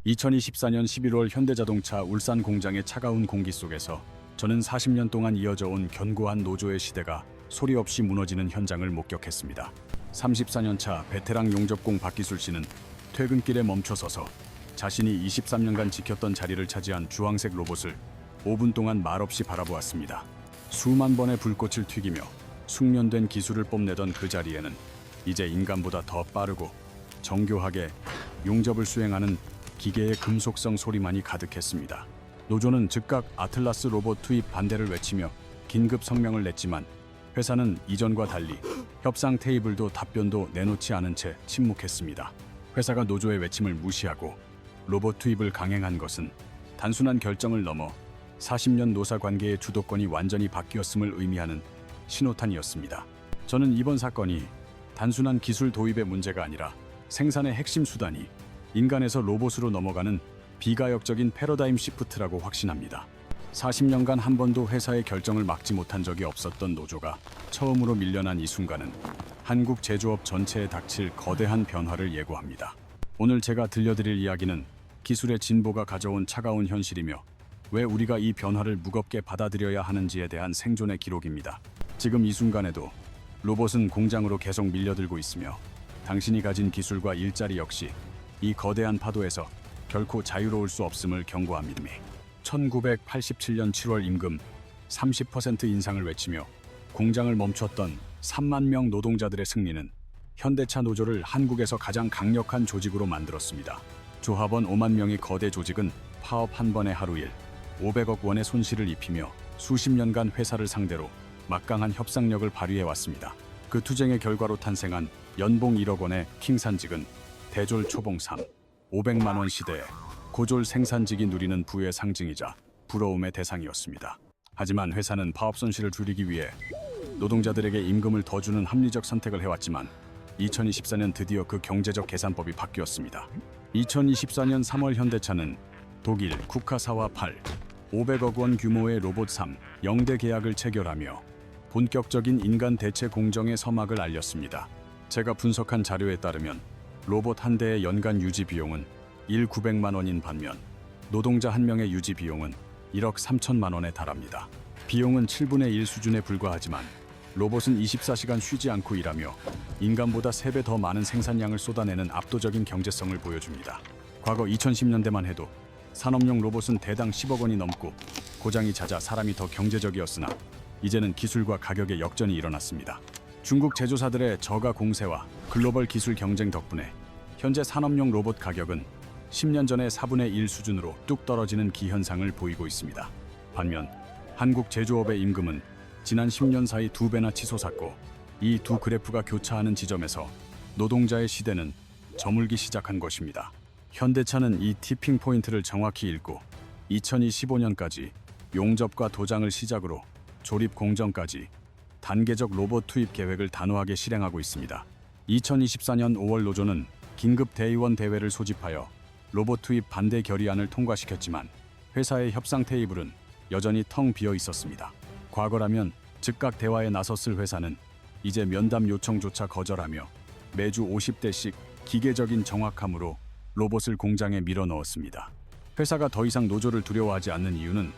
2024년 11월 현대자동차 울산 공장의 차가운 공기 속에서 저는 40년 동안 이어져 온 견고한 노조의 시대가 소리 없이 무너지는 현장을 목격했습니다. 34년 차 베테랑 용접공 박기술 씨는 퇴근길에 멈춰서서 자신이 23년간 지켰던 자리를 차지한 주황색 로봇을 5분 동안 말없이 바라보았습니다. 수만 번의 불꽃을 튀기며 숙련된 기술을 뽐내던 그 자리에는 이제 인간보다 더 빠르고 정교하게 용접을 수행하는 기계의 금속성 소리만이 가득했습니다. 노조는 즉각 아틀라스 로봇 투입 반대를 외치며 긴급 성명을 냈지만 회사는 이전과 달리 협상 테이블도 답변도 내놓지 않은 채 침묵했습니다. 회사가 노조의 외침을 무시하고 로봇 투입을 강행한 것은 단순한 결정을 넘어 40년 노사 관계의 주도권이 완전히 바뀌었음을 의미하는 신호탄이었습니다. 저는 이번 사건이 단순한 기술 도입의 문제가 아니라 생산의 핵심 수단이 인간에서 로봇으로 넘어가는 비가역적인 패러다임 시프트라고 확신합니다. 40년간 한 번도 회사의 결정을 막지 못한 적이 없었던 노조가 처음으로 밀려난 이 순간은 한국 제조업 전체에 닥칠 거대한 변화를 예고합니다. 오늘 제가 들려드릴 이야기는 기술의 진보가 가져온 차가운 현실이며 왜 우리가 이 변화를 무겁게 받아들여야 하는지에 대한 생존의 기록입니다. 지금 이 순간에도 로봇은 공장으로 계속 밀려들고 있으며 당신이 가진 기술과 일자리 역시 이 거대한 파도에서 결코 자유로울 수 없음을 경고합니다. 1987년 7월 임금 30% 인상을 외치며 공장을 멈췄던 3만 명 노동자들의 승리는 현대차 노조를 한국에서 가장 강력한 조직으로 만들었습니다. 조합원 5만 명의 거대 조직은 파업 한 번에 하루 일 500억 원의 손실을 입히며 수십 년간 회사를 상대로 막강한 협상력을 발휘해왔습니다. 그 투쟁의 결과로 탄생한 연봉 1억 원의 킹산직은 대졸 초봉 500만 원 시대에 고졸 생산직이 누리는 부의 상징이자 부러움의 대상이었습니다. 하지만 회사는 파업 손실을 줄이기 위해 노동자들에게 임금을 더 주는 합리적 선택을 해왔지만 2024년 드디어 그 경제적 계산법이 바뀌었습니다. 2024년 3월 현대차는 독일 국카사와 500억 원 규모의 로봇 0대 계약을 체결하며 본격적인 인간 대체 공정의 서막을 알렸습니다. 제가 분석한 자료에 따르면 로봇 한 대의 연간 유지 비용은 900만 원인 반면 노동자 한 명의 유지 비용은 1억 3천만 원에 달합니다. 비용은 7분의 1 수준에 불과하지만 로봇은 24시간 쉬지 않고 일하며 인간보다 3배 더 많은 생산량을 쏟아내는 압도적인 경제성을 보여줍니다. 과거 2010년대만 해도 산업용 로봇은 대당 10억 원이 넘고 고장이 잦아 사람이 더 경제적이었으나 이제는 기술과 가격의 역전이 일어났습니다. 중국 제조사들의 저가 공세와 글로벌 기술 경쟁 덕분에 현재 산업용 로봇 가격은 10년 전의 4분의 1 수준으로 뚝 떨어지는 기현상을 보이고 있습니다. 반면 한국 제조업의 임금은 지난 10년 사이 2배나 치솟았고 이 두 그래프가 교차하는 지점에서 노동자의 시대는 저물기 시작한 것입니다. 현대차는 이 티핑 포인트를 정확히 읽고 2025년까지 용접과 도장을 시작으로 조립 공정까지 단계적 로봇 투입 계획을 단호하게 실행하고 있습니다. 2024년 5월 노조는 긴급 대의원 대회를 소집하여 로봇 투입 반대 결의안을 통과시켰지만 회사의 협상 테이블은 여전히 텅 비어 있었습니다. 과거라면 즉각 대화에 나섰을 회사는 이제 면담 요청조차 거절하며 매주 50대씩 기계적인 정확함으로 로봇을 공장에 밀어넣었습니다. 회사가 더 이상 노조를 두려워하지 않는 이유는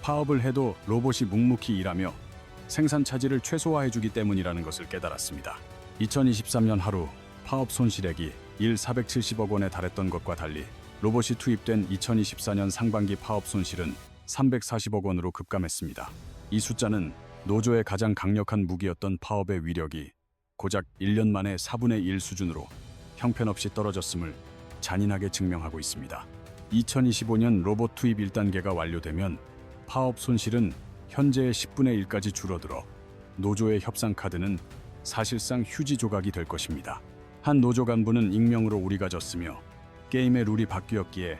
파업을 해도 로봇이 묵묵히 일하며 생산 차질을 최소화해주기 때문이라는 것을 깨달았습니다. 2023년 하루 파업 손실액이 470억 원에 달했던 것과 달리 로봇이 투입된 2024년 상반기 파업 손실은 340억 원으로 급감했습니다. 이 숫자는 노조의 가장 강력한 무기였던 파업의 위력이 고작 1년 만에 4분의 1 수준으로 형편없이 떨어졌음을 잔인하게 증명하고 있습니다. 2025년 로봇 투입 1단계가 완료되면 파업 손실은 현재의 10분의 1까지 줄어들어 노조의 협상 카드는 사실상 휴지 조각이 될 것입니다. 한 노조 간부는 익명으로 우리가 졌으며 게임의 룰이 바뀌었기에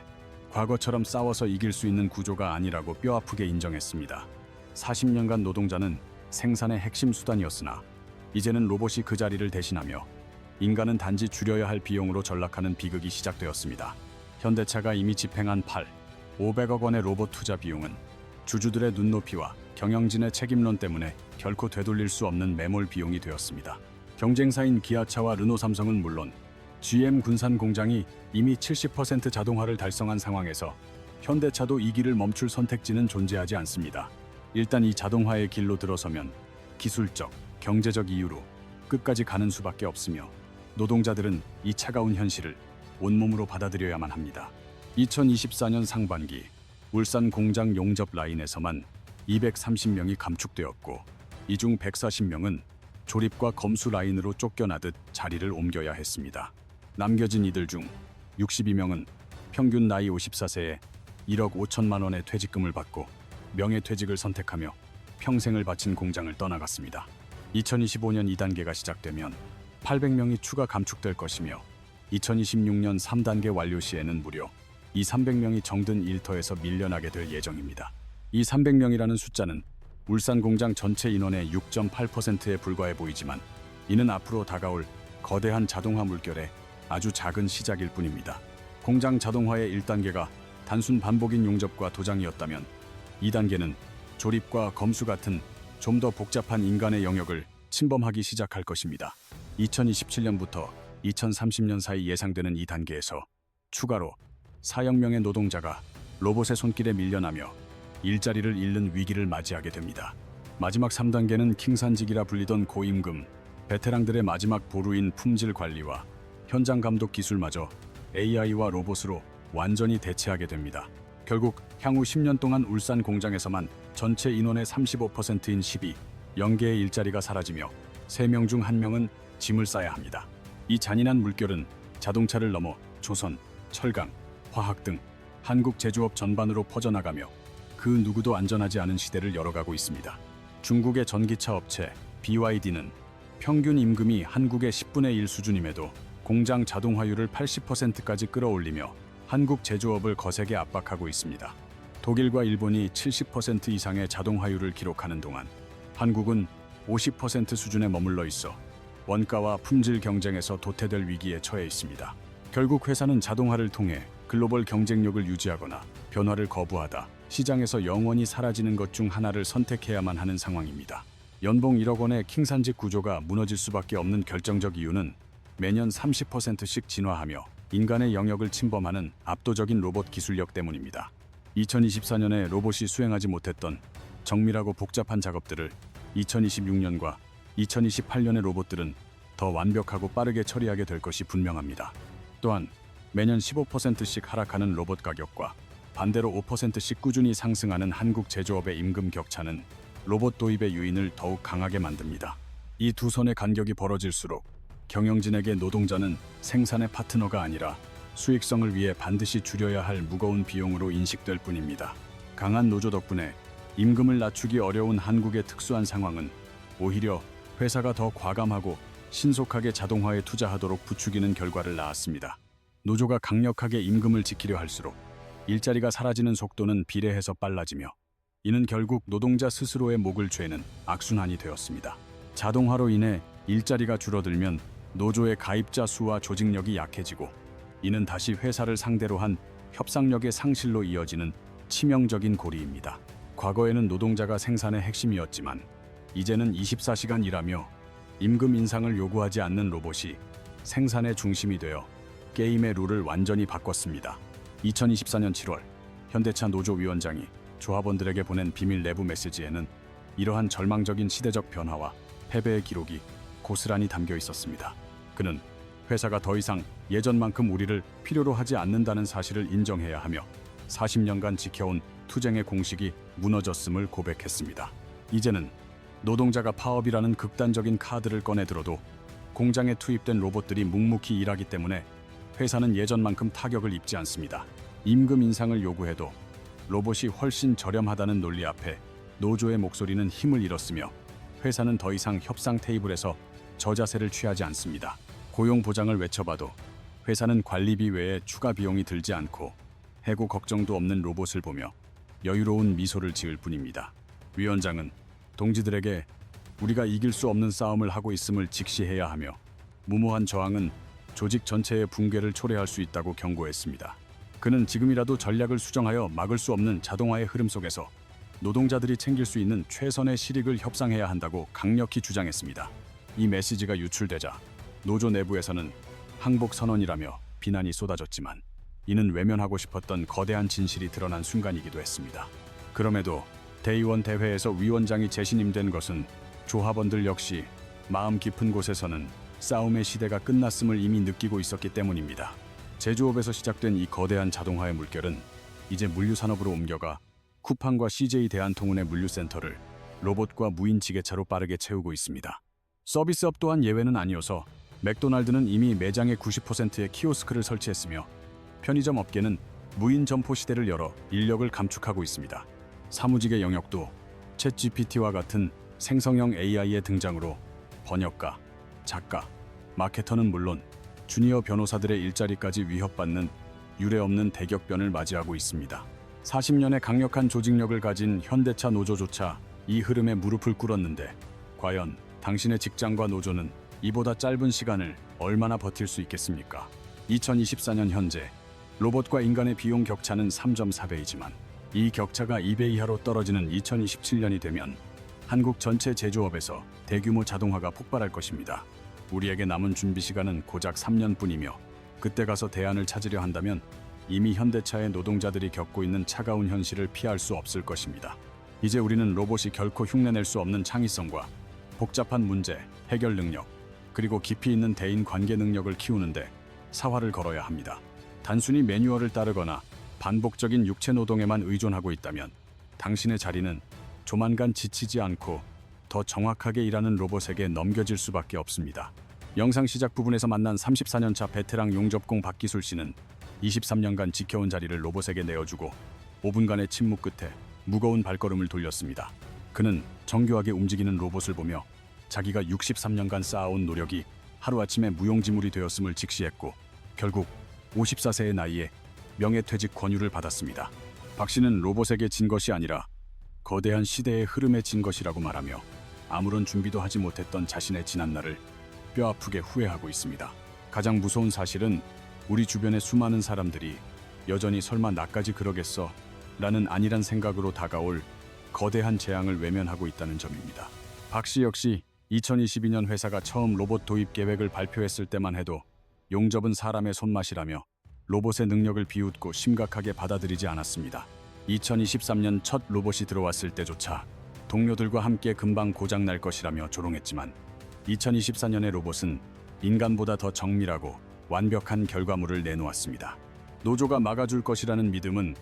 과거처럼 싸워서 이길 수 있는 구조가 아니라고 뼈아프게 인정했습니다. 40년간 노동자는 생산의 핵심 수단이었으나 이제는 로봇이 그 자리를 대신하며 인간은 단지 줄여야 할 비용으로 전락하는 비극이 시작되었습니다. 현대차가 이미 집행한 500억 원의 로봇 투자 비용은 주주들의 눈높이와 경영진의 책임론 때문에 결코 되돌릴 수 없는 매몰 비용이 되었습니다. 경쟁사인 기아차와 르노 삼성은 물론 GM 군산 공장이 이미 70% 자동화를 달성한 상황에서 현대차도 이 길을 멈출 선택지는 존재하지 않습니다. 일단 이 자동화의 길로 들어서면 기술적, 경제적 이유로 끝까지 가는 수밖에 없으며 노동자들은 이 차가운 현실을 온몸으로 받아들여야만 합니다. 2024년 상반기 울산 공장 용접 라인에서만 230명이 감축되었고 이 중 140명은 조립과 검수 라인으로 쫓겨나듯 자리를 옮겨야 했습니다. 남겨진 이들 중 62명은 평균 나이 54세에 1억 5천만 원의 퇴직금을 받고 명예퇴직을 선택하며 평생을 바친 공장을 떠나갔습니다. 2025년 2단계가 시작되면 800명이 추가 감축될 것이며 2026년 3단계 완료 시에는 무려 300명이 정든 일터에서 밀려나게 될 예정입니다. 이 300명이라는 숫자는 울산 공장 전체 인원의 6.8%에 불과해 보이지만 이는 앞으로 다가올 거대한 자동화 물결의 아주 작은 시작일 뿐입니다. 공장 자동화의 1단계가 단순 반복인 용접과 도장이었다면 2단계는 조립과 검수 같은 좀 더 복잡한 인간의 영역을 침범하기 시작할 것입니다. 2027년부터 2030년 사이 예상되는 2단계에서 추가로 4억 명의 노동자가 로봇의 손길에 밀려나며 일자리를 잃는 위기를 맞이하게 됩니다. 마지막 3단계는 킹산직이라 불리던 고임금, 베테랑들의 마지막 보루인 품질 관리와 현장 감독 기술마저 AI와 로봇으로 완전히 대체하게 됩니다. 결국 향후 10년 동안 울산 공장에서만 전체 인원의 35%인 12,000개의 일자리가 사라지며 3명 중 1명은 짐을 싸야 합니다. 이 잔인한 물결은 자동차를 넘어 조선, 철강, 화학 등 한국 제조업 전반으로 퍼져나가며 그 누구도 안전하지 않은 시대를 열어가고 있습니다. 중국의 전기차 업체 BYD는 평균 임금이 한국의 10분의 1 수준임에도 공장 자동화율을 80%까지 끌어올리며 한국 제조업을 거세게 압박하고 있습니다. 독일과 일본이 70% 이상의 자동화율을 기록하는 동안 한국은 50% 수준에 머물러 있어 원가와 품질 경쟁에서 도태될 위기에 처해 있습니다. 결국 회사는 자동화를 통해 글로벌 경쟁력을 유지하거나 변화를 거부하다 시장에서 영원히 사라지는 것 중 하나를 선택해야만 하는 상황입니다. 연봉 1억 원의 킹산직 구조가 무너질 수밖에 없는 결정적 이유는 매년 30%씩 진화하며 인간의 영역을 침범하는 압도적인 로봇 기술력 때문입니다. 2024년에 로봇이 수행하지 못했던 정밀하고 복잡한 작업들을 2026년과 2028년의 로봇들은 더 완벽하고 빠르게 처리하게 될 것이 분명합니다. 또한 매년 15%씩 하락하는 로봇 가격과 반대로 5%씩 꾸준히 상승하는 한국 제조업의 임금 격차는 로봇 도입의 유인을 더욱 강하게 만듭니다. 이 두 선의 간격이 벌어질수록 경영진에게 노동자는 생산의 파트너가 아니라 수익성을 위해 반드시 줄여야 할 무거운 비용으로 인식될 뿐입니다. 강한 노조 덕분에 임금을 낮추기 어려운 한국의 특수한 상황은 오히려 회사가 더 과감하고 신속하게 자동화에 투자하도록 부추기는 결과를 낳았습니다. 노조가 강력하게 임금을 지키려 할수록 일자리가 사라지는 속도는 비례해서 빨라지며 이는 결국 노동자 스스로의 목을 죄는 악순환이 되었습니다. 자동화로 인해 일자리가 줄어들면 노조의 가입자 수와 조직력이 약해지고 이는 다시 회사를 상대로 한 협상력의 상실로 이어지는 치명적인 고리입니다. 과거에는 노동자가 생산의 핵심이었지만 이제는 24시간 일하며 임금 인상을 요구하지 않는 로봇이 생산의 중심이 되어 게임의 룰을 완전히 바꿨습니다. 2024년 7월 현대차 노조위원장이 조합원들에게 보낸 비밀 내부 메시지에는 이러한 절망적인 시대적 변화와 패배의 기록이 고스란히 담겨 있었습니다. 그는 회사가 더 이상 예전만큼 우리를 필요로 하지 않는다는 사실을 인정해야 하며 40년간 지켜온 투쟁의 공식이 무너졌음을 고백했습니다. 이제는 노동자가 파업이라는 극단적인 카드를 꺼내 들어도 공장에 투입된 로봇들이 묵묵히 일하기 때문에 회사는 예전만큼 타격을 입지 않습니다. 임금 인상을 요구해도 로봇이 훨씬 저렴하다는 논리 앞에 노조의 목소리는 힘을 잃었으며 회사는 더 이상 협상 테이블에서 저자세를 취하지 않습니다. 고용 보장을 외쳐봐도 회사는 관리비 외에 추가 비용이 들지 않고 해고 걱정도 없는 로봇을 보며 여유로운 미소를 지을 뿐입니다. 위원장은 동지들에게 우리가 이길 수 없는 싸움을 하고 있음을 직시해야 하며 무모한 저항은 조직 전체의 붕괴를 초래할 수 있다고 경고했습니다. 그는 지금이라도 전략을 수정하여 막을 수 없는 자동화의 흐름 속에서 노동자들이 챙길 수 있는 최선의 실익을 협상해야 한다고 강력히 주장했습니다. 이 메시지가 유출되자 노조 내부에서는 항복 선언이라며 비난이 쏟아졌지만 이는 외면하고 싶었던 거대한 진실이 드러난 순간이기도 했습니다. 그럼에도 대의원 대회에서 위원장이 재신임된 것은 조합원들 역시 마음 깊은 곳에서는 싸움의 시대가 끝났음을 이미 느끼고 있었기 때문입니다. 제조업에서 시작된 이 거대한 자동화의 물결은 이제 물류산업으로 옮겨가 쿠팡과 CJ 대한통운의 물류센터를 로봇과 무인 지게차로 빠르게 채우고 있습니다. 서비스업 또한 예외는 아니어서 맥도날드는 이미 매장의 90%의 키오스크를 설치했으며 편의점 업계는 무인 점포 시대를 열어 인력을 감축하고 있습니다. 사무직의 영역도 챗GPT와 같은 생성형 AI의 등장으로 번역가, 작가, 마케터는 물론 주니어 변호사들의 일자리까지 위협받는 유례없는 대격변을 맞이하고 있습니다. 40년의 강력한 조직력을 가진 현대차 노조조차 이 흐름에 무릎을 꿇었는데 과연 당신의 직장과 노조는 이보다 짧은 시간을 얼마나 버틸 수 있겠습니까? 2024년 현재 로봇과 인간의 비용 격차는 3.4배이지만 이 격차가 2배 이하로 떨어지는 2027년이 되면 한국 전체 제조업에서 대규모 자동화가 폭발할 것입니다. 우리에게 남은 준비 시간은 고작 3년뿐이며 그때 가서 대안을 찾으려 한다면 이미 현대차의 노동자들이 겪고 있는 차가운 현실을 피할 수 없을 것입니다. 이제 우리는 로봇이 결코 흉내낼 수 없는 창의성과 복잡한 문제, 해결 능력, 그리고 깊이 있는 대인 관계 능력을 키우는데 사활을 걸어야 합니다. 단순히 매뉴얼을 따르거나 반복적인 육체 노동에만 의존하고 있다면 당신의 자리는 조만간 지치지 않고 더 정확하게 일하는 로봇에게 넘겨질 수밖에 없습니다. 영상 시작 부분에서 만난 34년차 베테랑 용접工박기술 씨는 23년간 지켜온 자리를 로봇에게 내어주고 5분간의 침묵 끝에 무거운 발걸음을 돌렸습니다. 그는 정교하게 움직이는 로봇을 보며 자기가 63년간 쌓아온 노력이 하루아침에 무용지물이 되었음을 직시했고 결국 54세의 나이에 명예퇴직 권유를 받았습니다. 박 씨는 로봇에게 진 것이 아니라 거대한 시대의 흐름에 진 것이라고 말하며 아무런 준비도 하지 못했던 자신의 지난날을 뼈아프게 후회하고 있습니다. 가장 무서운 사실은 우리 주변의 수많은 사람들이 여전히 설마 나까지 그러겠어? 라는 안일한 생각으로 다가올 거대한 재앙을 외면하고 있다는 점입니다. 박 씨 역시 2022년 회사가 처음 로봇 도입 계획을 발표했을 때만 해도 용접은 사람의 손맛이라며 로봇의 능력을 비웃고 심각하게 받아들이지 않았습니다. 2023년 첫 로봇이 들어왔을 때조차 동료들과 함께 금방 고장날 것이라며 조롱했지만 2024년의 로봇은 인간보다 더 정밀하고 완벽한 결과물을 내놓았습니다. 노조가 막아줄 것이라는 믿음은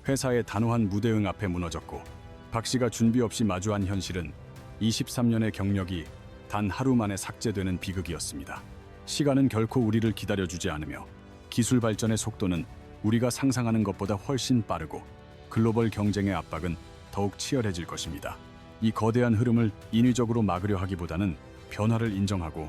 회사의 단호한 무대응 앞에 무너졌고 박 씨가 준비 없이 마주한 현실은 23년의 경력이 단 하루 만에 삭제되는 비극이었습니다. 시간은 결코 우리를 기다려주지 않으며 기술 발전의 속도는 우리가 상상하는 것보다 훨씬 빠르고 글로벌 경쟁의 압박은 더욱 치열해질 것입니다. 이 거대한 흐름을 인위적으로 막으려 하기보다는 변화를 인정하고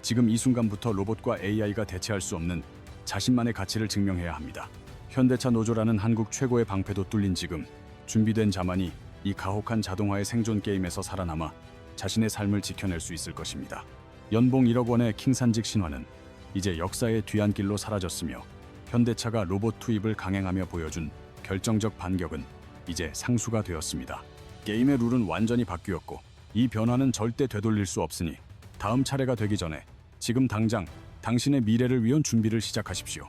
지금 이 순간부터 로봇과 AI가 대체할 수 없는 자신만의 가치를 증명해야 합니다. 현대차 노조라는 한국 최고의 방패도 뚫린 지금 준비된 자만이 이 가혹한 자동화의 생존 게임에서 살아남아 자신의 삶을 지켜낼 수 있을 것입니다. 연봉 1억 원의 킹산직 신화는 이제 역사의 뒤안길로 사라졌으며 현대차가 로봇 투입을 강행하며 보여준 결정적 반격은 이제 상수가 되었습니다. 게임의 룰은 완전히 바뀌었고 이 변화는 절대 되돌릴 수 없으니 다음 차례가 되기 전에 지금 당장 당신의 미래를 위한 준비를 시작하십시오.